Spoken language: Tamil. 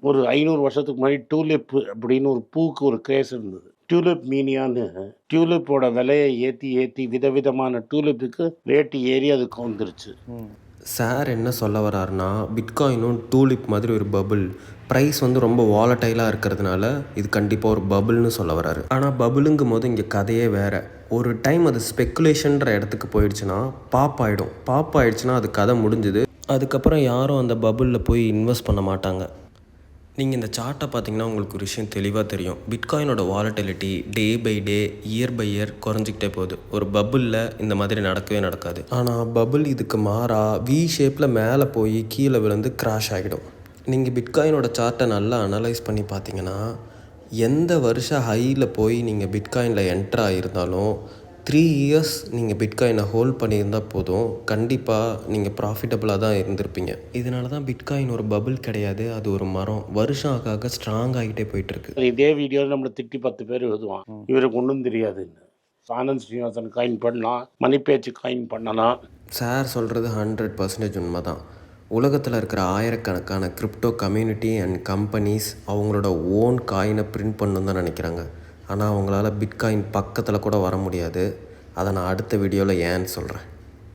ஒரு 500 வருஷத்துக்கு முன்னாடி டூலிப் அப்படின்னு ஒரு பூக்கு ஒரு கிரேஸ் இருந்தது. டியூலிப் மீனியான்னு டியூலிப்போட விலையை ஏற்றி விதவிதமான டூலிப்புக்கு ரேட்டு ஏறி அது கவுந்துருச்சு. சார் என்ன சொல்ல வர்றாருன்னா, பிட்காயினும் டூலிப் மாதிரி ஒரு பபுள். ப்ரைஸ் ரொம்ப வாலட்டைலாக இருக்கிறதுனால இது கண்டிப்பாக ஒரு பபுள்னு சொல்ல வராரு. ஆனால் பபுளுங்கும் போது இங்கே கதையே வேறு. ஒரு டைம் அது ஸ்பெக்குலேஷன்ற இடத்துக்கு போயிடுச்சுன்னா பாப் ஆயிடுச்சுன்னா அது கதை முடிஞ்சுது. அதுக்கப்புறம் யாரும் அந்த பபுளில் போய் இன்வெஸ்ட் பண்ண மாட்டாங்க. நீங்கள் இந்த சார்ட்டை பார்த்தீங்கன்னா உங்களுக்கு ஒரு விஷயம் தெளிவாக தெரியும். பிட்காயினோட volatility day by day, year by year குறைஞ்சிக்கிட்டே போகுது. ஒரு பபுளில் இந்த மாதிரி நடக்கவே நடக்காது. ஆனால் பபுள் இதுக்கு மாறாக வி ஷேப்பில் மேலே போய் கீழே விழுந்து கிராஷ் ஆகிடும். நீங்கள் பிட்காயினோட சார்ட்டை நல்லா அனலைஸ் பண்ணி பார்த்தீங்கன்னா, எந்த வருஷம் ஹையில் போய் நீங்கள் பிட்காயினில் என்ட்ரு ஆகியிருந்தாலும் 3 இயர்ஸ் நீங்கள் பிட்காயினை ஹோல்ட் பண்ணியிருந்தால் போதும், கண்டிப்பாக நீங்கள் ப்ராஃபிட்டபுளாக தான் இருந்திருப்பீங்க. இதனால தான் பிட்காயின் ஒரு பபுள் கிடையாது, அது ஒரு மரம். வருஷம் ஆக ஸ்ட்ராங் ஆகிட்டே போயிட்டுருக்கு. இதே வீடியோவில் நம்மளை திட்டி 10 பேர் எழுதுவான், இவருக்கு ஒன்றும் தெரியாதுன்னு. ஆனந்த் ஸ்ரீனிவாசன் காயின் பண்ணலாம், மணி பேச்சு காயின் பண்ணலாம். சார் சொல்கிறது 100% உண்மை தான். உலகத்தில் இருக்கிற ஆயிரக்கணக்கான கிரிப்டோ கம்யூனிட்டி அண்ட் கம்பெனிஸ் அவங்களோட ஓன் காயினை பிரிண்ட் பண்ணணுன்னு தான் நினைக்கிறாங்க. ஆனால் அவங்களால பிட்காயின் பக்கத்தில் கூட வர முடியாது. அதை நான் அடுத்த வீடியோவில் ஏன்னு சொல்கிறேன்.